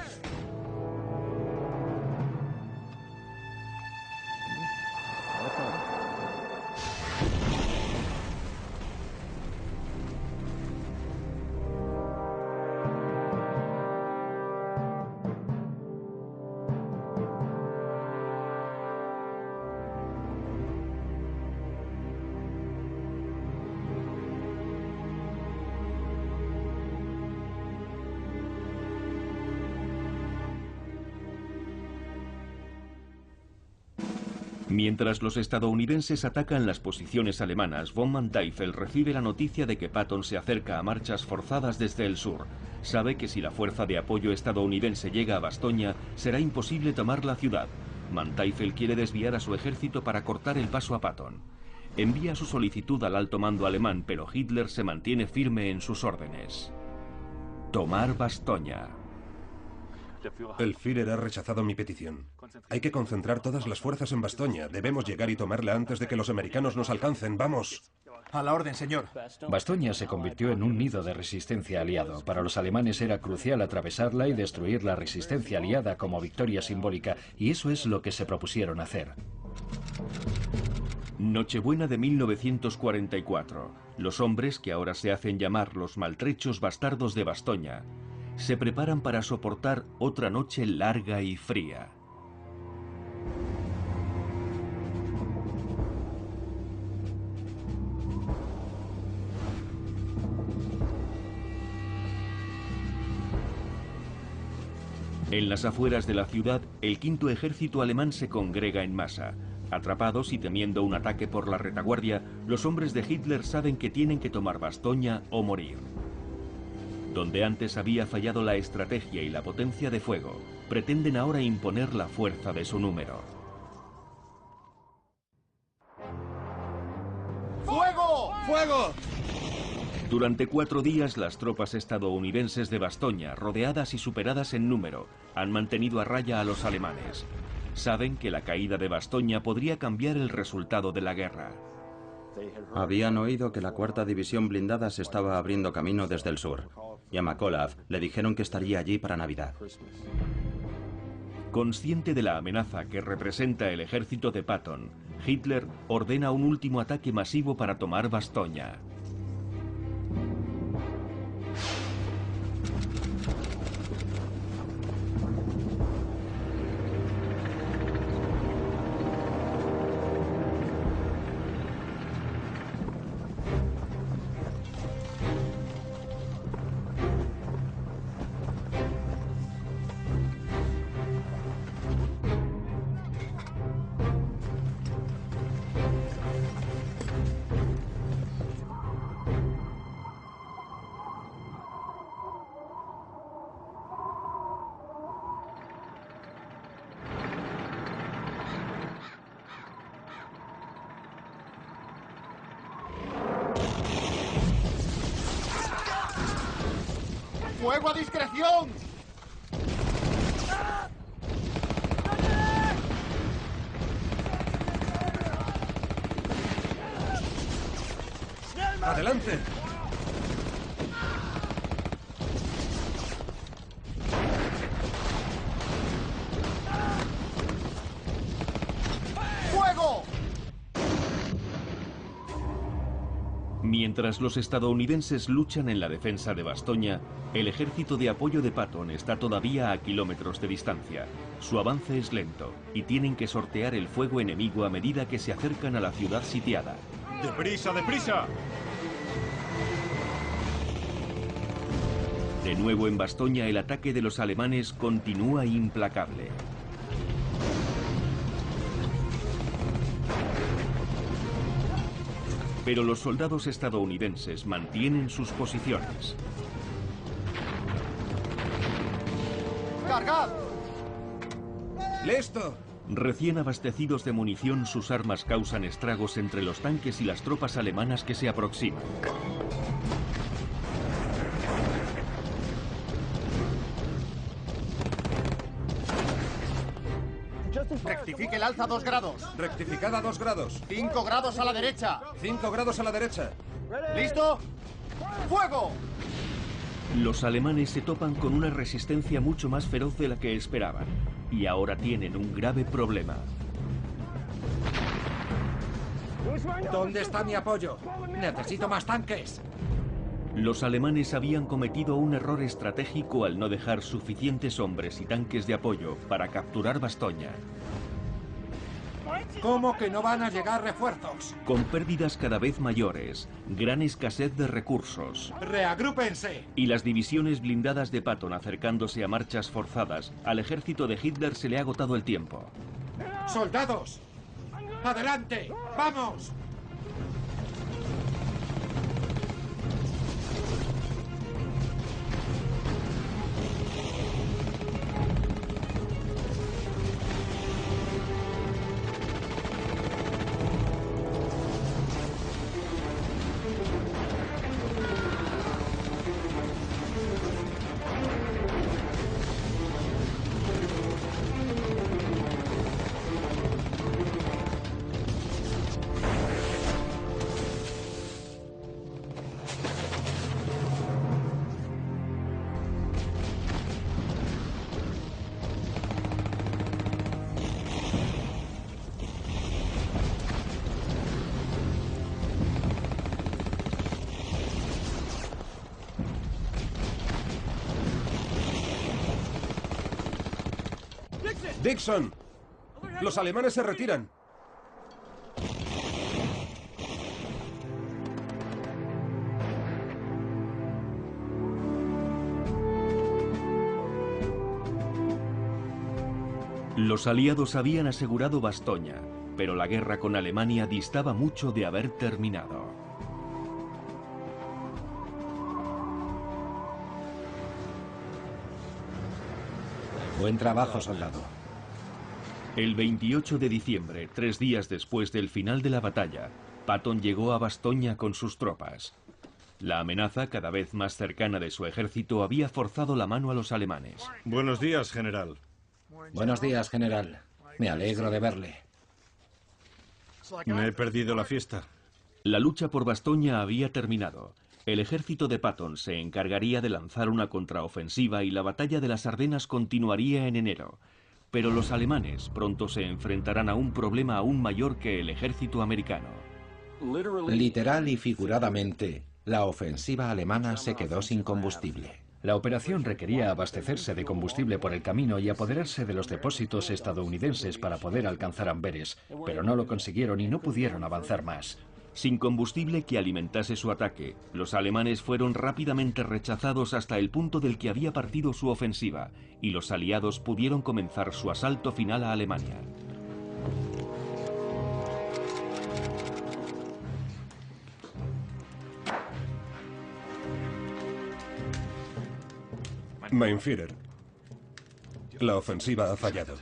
Mientras los estadounidenses atacan las posiciones alemanas, von Manteuffel recibe la noticia de que Patton se acerca a marchas forzadas desde el sur. Sabe que si la fuerza de apoyo estadounidense llega a Bastoña, será imposible tomar la ciudad. Manteuffel quiere desviar a su ejército para cortar el paso a Patton. Envía su solicitud al alto mando alemán, pero Hitler se mantiene firme en sus órdenes. Tomar Bastoña. El Führer ha rechazado mi petición. Hay que concentrar todas las fuerzas en Bastoña. Debemos llegar y tomarla antes de que los americanos nos alcancen. ¡Vamos! A la orden, señor. Bastoña se convirtió en un nido de resistencia aliado. Para los alemanes era crucial atravesarla y destruir la resistencia aliada como victoria simbólica, y eso es lo que se propusieron hacer. Nochebuena de 1944. Los hombres, que ahora se hacen llamar los maltrechos bastardos de Bastoña, se preparan para soportar otra noche larga y fría. En las afueras de la ciudad, el quinto ejército alemán se congrega en masa. Atrapados y temiendo un ataque por la retaguardia, los hombres de Hitler saben que tienen que tomar Bastoña o morir. Donde antes había fallado la estrategia y la potencia de fuego, pretenden ahora imponer la fuerza de su número. ¡Fuego! ¡Fuego! Durante 4 días, las tropas estadounidenses de Bastoña, rodeadas y superadas en número, han mantenido a raya a los alemanes. Saben que la caída de Bastoña podría cambiar el resultado de la guerra. Habían oído que la 4ª División Blindada se estaba abriendo camino desde el sur, y a McAuliffe le dijeron que estaría allí para Navidad. Consciente de la amenaza que representa el ejército de Patton, Hitler ordena un último ataque masivo para tomar Bastoña. ¡Fuego a discreción! ¡Adelante! ¡Fuego! Mientras los estadounidenses luchan en la defensa de Bastoña, el ejército de apoyo de Patton está todavía a kilómetros de distancia. Su avance es lento y tienen que sortear el fuego enemigo a medida que se acercan a la ciudad sitiada. ¡Deprisa, deprisa! De nuevo en Bastoña, el ataque de los alemanes continúa implacable. Pero los soldados estadounidenses mantienen sus posiciones. ¡Cargad! ¡Listo! Recién abastecidos de munición, sus armas causan estragos entre los tanques y las tropas alemanas que se aproximan. Rectifique el alza 2 grados. Rectificada 2 grados. 5 grados a la derecha. 5 grados a la derecha. ¿Listo? ¡Fuego! Los alemanes se topan con una resistencia mucho más feroz de la que esperaban. Y ahora tienen un grave problema. ¿Dónde está mi apoyo? Necesito más tanques. Los alemanes habían cometido un error estratégico al no dejar suficientes hombres y tanques de apoyo para capturar Bastoña. ¿Cómo que no van a llegar refuerzos? Con pérdidas cada vez mayores, gran escasez de recursos ¡Reagrúpense! y las divisiones blindadas de Patton acercándose a marchas forzadas, al ejército de Hitler se le ha agotado el tiempo. ¡Soldados! ¡Adelante! ¡Vamos! ¡Dixon! ¡Los alemanes se retiran! Los aliados habían asegurado Bastoña, pero la guerra con Alemania distaba mucho de haber terminado. Buen trabajo, soldado. El 28 de diciembre, 3 días después del final de la batalla, Patton llegó a Bastoña con sus tropas. La amenaza cada vez más cercana de su ejército había forzado la mano a los alemanes. Buenos días, general. Buenos días, general. Me alegro de verle. Me he perdido la fiesta. La lucha por Bastoña había terminado. El ejército de Patton se encargaría de lanzar una contraofensiva y la batalla de las Ardenas continuaría en enero. Pero los alemanes pronto se enfrentarán a un problema aún mayor que el ejército americano. Literal y figuradamente, la ofensiva alemana se quedó sin combustible. La operación requería abastecerse de combustible por el camino y apoderarse de los depósitos estadounidenses para poder alcanzar Amberes, pero no lo consiguieron y no pudieron avanzar más. Sin combustible que alimentase su ataque, los alemanes fueron rápidamente rechazados hasta el punto del que había partido su ofensiva, y los aliados pudieron comenzar su asalto final a Alemania. Mein Führer, la ofensiva ha fallado.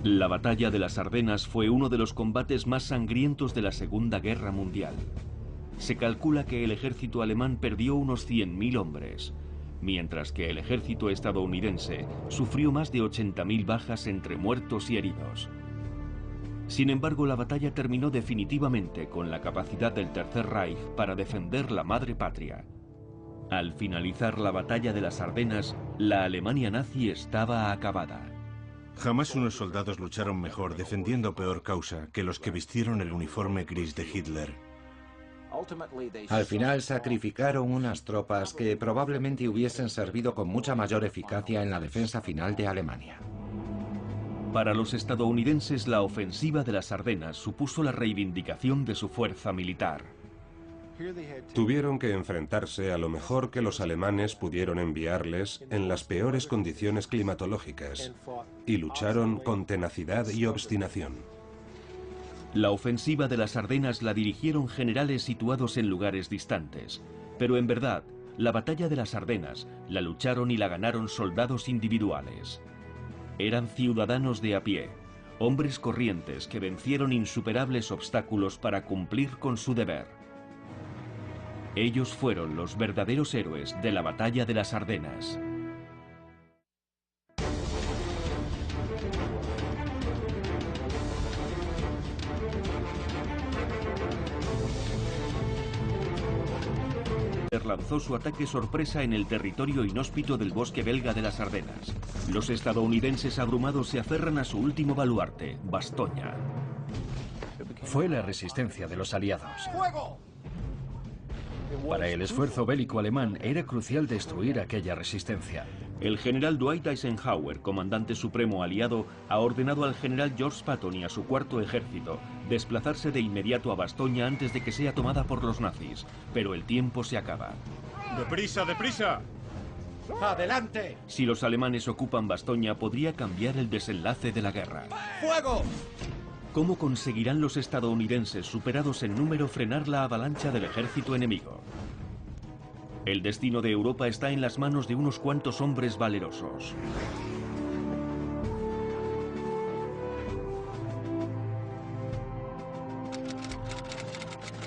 La batalla de las Ardenas fue uno de los combates más sangrientos de la Segunda Guerra Mundial. Se calcula que el ejército alemán perdió unos 100.000 hombres, mientras que el ejército estadounidense sufrió más de 80.000 bajas entre muertos y heridos. Sin embargo, la batalla terminó definitivamente con la capacidad del Tercer Reich para defender la madre patria. Al finalizar la batalla de las Ardenas, la Alemania nazi estaba acabada. Jamás unos soldados lucharon mejor defendiendo peor causa que los que vistieron el uniforme gris de Hitler. Al final sacrificaron unas tropas que probablemente hubiesen servido con mucha mayor eficacia en la defensa final de Alemania. Para los estadounidenses, la ofensiva de las Ardenas supuso la reivindicación de su fuerza militar. Tuvieron que enfrentarse a lo mejor que los alemanes pudieron enviarles en las peores condiciones climatológicas y lucharon con tenacidad y obstinación. La ofensiva de las Ardenas la dirigieron generales situados en lugares distantes, pero en verdad, la batalla de las Ardenas la lucharon y la ganaron soldados individuales. Eran ciudadanos de a pie, hombres corrientes que vencieron insuperables obstáculos para cumplir con su deber. Ellos fueron los verdaderos héroes de la batalla de las Ardenas. Lanzó su ataque sorpresa en el territorio inhóspito del bosque belga de las Ardenas. Los estadounidenses abrumados se aferran a su último baluarte, Bastoña. Fue la resistencia de los aliados. Para el esfuerzo bélico alemán era crucial destruir aquella resistencia. El general Dwight Eisenhower, comandante supremo aliado, ha ordenado al general George Patton y a su cuarto ejército desplazarse de inmediato a Bastoña antes de que sea tomada por los nazis. Pero el tiempo se acaba. ¡Deprisa, deprisa! ¡Adelante! Si los alemanes ocupan Bastoña, podría cambiar el desenlace de la guerra. ¡Fuego! ¿Cómo conseguirán los estadounidenses, superados en número, frenar la avalancha del ejército enemigo? El destino de Europa está en las manos de unos cuantos hombres valerosos.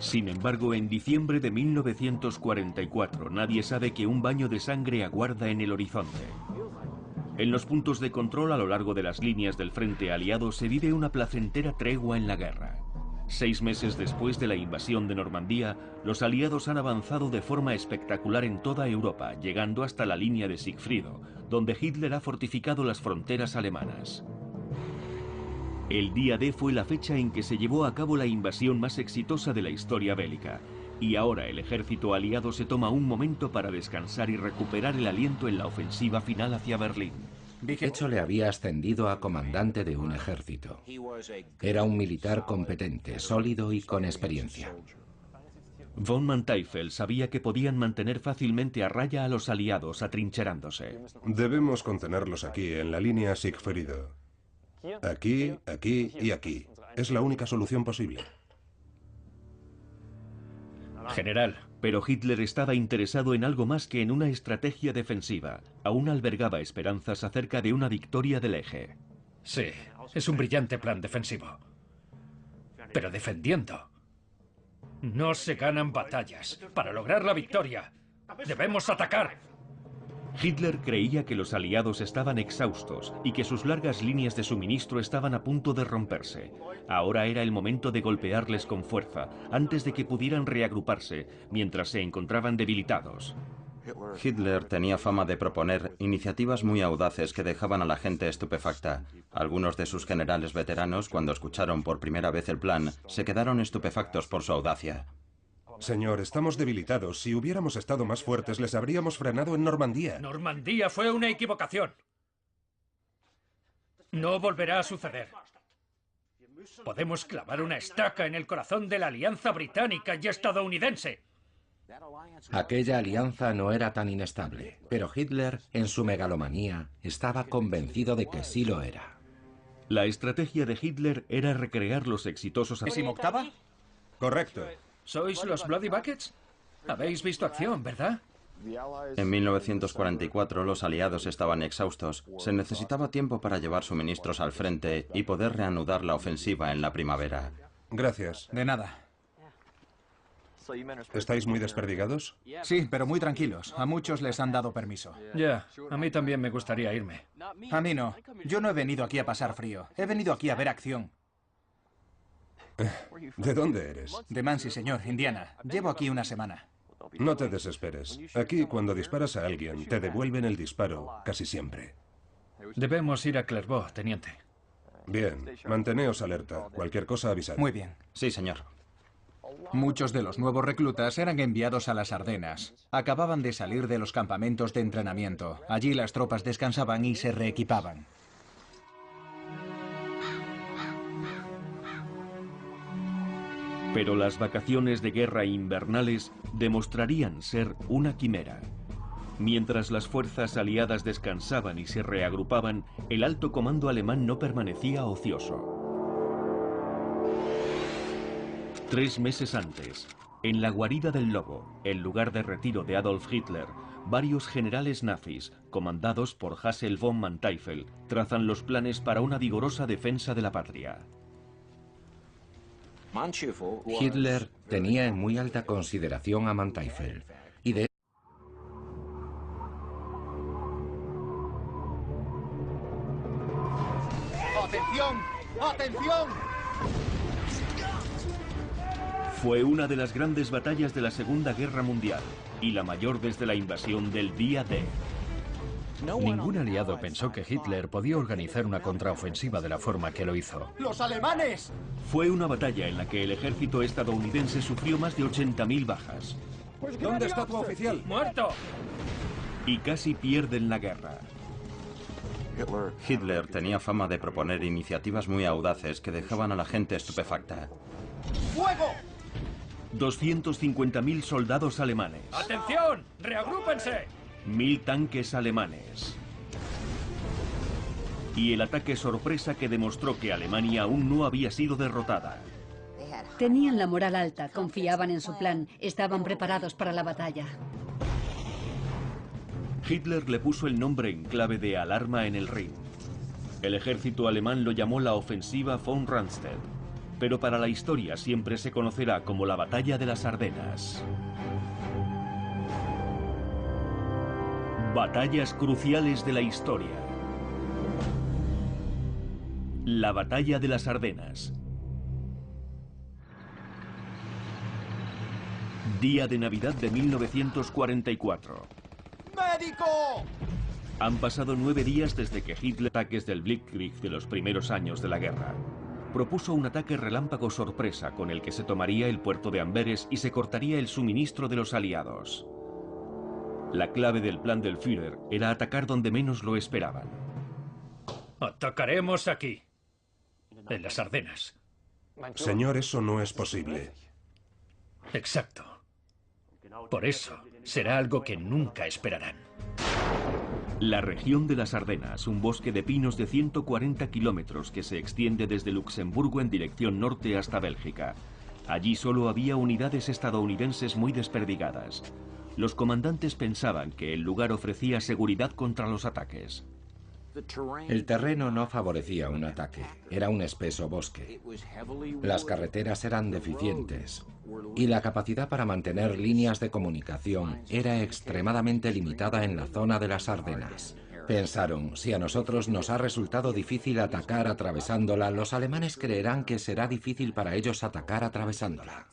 Sin embargo, en diciembre de 1944, nadie sabe que un baño de sangre aguarda en el horizonte. En los puntos de control a lo largo de las líneas del frente aliado se vive una placentera tregua en la guerra. 6 meses después de la invasión de Normandía, los aliados han avanzado de forma espectacular en toda Europa, llegando hasta la línea de Sigfrido, donde Hitler ha fortificado las fronteras alemanas. El día D fue la fecha en que se llevó a cabo la invasión más exitosa de la historia bélica, y ahora el ejército aliado se toma un momento para descansar y recuperar el aliento en la ofensiva final hacia Berlín. De hecho, le había ascendido a comandante de un ejército. Era un militar competente, sólido y con experiencia. Von Manteuffel sabía que podían mantener fácilmente a raya a los aliados atrincherándose. Debemos contenerlos aquí, en la línea Sigfrido. Aquí, aquí y aquí. Es la única solución posible. General. Pero Hitler estaba interesado en algo más que en una estrategia defensiva. Aún albergaba esperanzas acerca de una victoria del eje. Sí, es un brillante plan defensivo. Pero defendiendo. No se ganan batallas. Para lograr la victoria, debemos atacar. Hitler creía que los aliados estaban exhaustos y que sus largas líneas de suministro estaban a punto de romperse. Ahora era el momento de golpearles con fuerza, antes de que pudieran reagruparse, mientras se encontraban debilitados. Hitler tenía fama de proponer iniciativas muy audaces que dejaban a la gente estupefacta. Algunos de sus generales veteranos, cuando escucharon por primera vez el plan, se quedaron estupefactos por su audacia. Señor, estamos debilitados. Si hubiéramos estado más fuertes, les habríamos frenado en Normandía. Normandía fue una equivocación. No volverá a suceder. Podemos clavar una estaca en el corazón de la alianza británica y estadounidense. Aquella alianza no era tan inestable, pero Hitler, en su megalomanía, estaba convencido de que sí lo era. La estrategia de Hitler era recrear los exitosos... ¿18ª? Correcto. ¿Sois los Bloody Buckets? Habéis visto acción, ¿verdad? En 1944 los aliados estaban exhaustos. Se necesitaba tiempo para llevar suministros al frente y poder reanudar la ofensiva en la primavera. Gracias. De nada. ¿Estáis muy desperdigados? Sí, pero muy tranquilos. A muchos les han dado permiso. Ya, a mí también me gustaría irme. A mí no. Yo no he venido aquí a pasar frío. He venido aquí a ver acción. ¿De dónde eres? De Muncie, señor, Indiana. Llevo aquí una semana. No te desesperes. Aquí, cuando disparas a alguien, te devuelven el disparo, casi siempre. Debemos ir a Clairvaux, teniente. Bien, manteneos alerta. Cualquier cosa avisad. Muy bien. Sí, señor. Muchos de los nuevos reclutas eran enviados a las Ardenas. Acababan de salir de los campamentos de entrenamiento. Allí las tropas descansaban y se reequipaban. Pero las vacaciones de guerra invernales demostrarían ser una quimera. Mientras las fuerzas aliadas descansaban y se reagrupaban, el alto comando alemán no permanecía ocioso. 3 meses antes, en la guarida del Lobo, el lugar de retiro de Adolf Hitler, varios generales nazis, comandados por Hassel von Manteuffel, trazan los planes para una vigorosa defensa de la patria. Hitler tenía en muy alta consideración a Manteuffel, y de ¡Atención! ¡Atención! Fue una de las grandes batallas de la Segunda Guerra Mundial, y la mayor desde la invasión del día D. Ningún aliado pensó que Hitler podía organizar una contraofensiva de la forma que lo hizo. ¡Los alemanes! Fue una batalla en la que el ejército estadounidense sufrió más de 80.000 bajas. ¿Dónde está tu oficial? ¡Muerto! y casi pierden la guerra. Hitler tenía fama de proponer iniciativas muy audaces que dejaban a la gente estupefacta. ¡Fuego! 250.000 soldados alemanes. ¡Atención! ¡Reagrúpense! 1000 tanques alemanes. Y el ataque sorpresa que demostró que Alemania aún no había sido derrotada. Tenían la moral alta, confiaban en su plan, estaban preparados para la batalla. Hitler le puso el nombre en clave de alarma en el Rin. El ejército alemán lo llamó la ofensiva von Rundstedt, pero para la historia siempre se conocerá como la Batalla de las Ardenas. Batallas cruciales de la historia. La Batalla de las Ardenas. Día de Navidad de 1944. ¡Médico! Han pasado 9 días desde que Hitler ataques del Blitzkrieg de los primeros años de la guerra. Propuso un ataque relámpago sorpresa con el que se tomaría el puerto de Amberes y se cortaría el suministro de los aliados. La clave del plan del Führer era atacar donde menos lo esperaban. Atacaremos aquí, en las Ardenas. Señor, eso no es posible. Exacto. Por eso, será algo que nunca esperarán. La región de las Ardenas, un bosque de pinos de 140 kilómetros que se extiende desde Luxemburgo en dirección norte hasta Bélgica. Allí solo había unidades estadounidenses muy desperdigadas. Los comandantes pensaban que el lugar ofrecía seguridad contra los ataques. El terreno no favorecía un ataque, era un espeso bosque. Las carreteras eran deficientes y la capacidad para mantener líneas de comunicación era extremadamente limitada en la zona de las Ardenas. Pensaron, si a nosotros nos ha resultado difícil atacar atravesándola, los alemanes creerán que será difícil para ellos atacar atravesándola.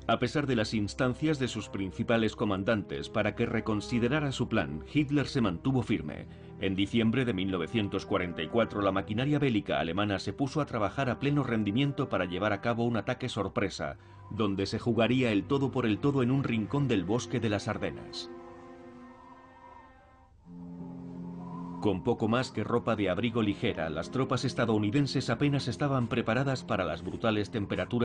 A pesar de las instancias de sus principales comandantes para que reconsiderara su plan, Hitler se mantuvo firme. En diciembre de 1944, la maquinaria bélica alemana se puso a trabajar a pleno rendimiento para llevar a cabo un ataque sorpresa, donde se jugaría el todo por el todo en un rincón del bosque de las Ardenas. Con poco más que ropa de abrigo ligera, las tropas estadounidenses apenas estaban preparadas para las brutales temperaturas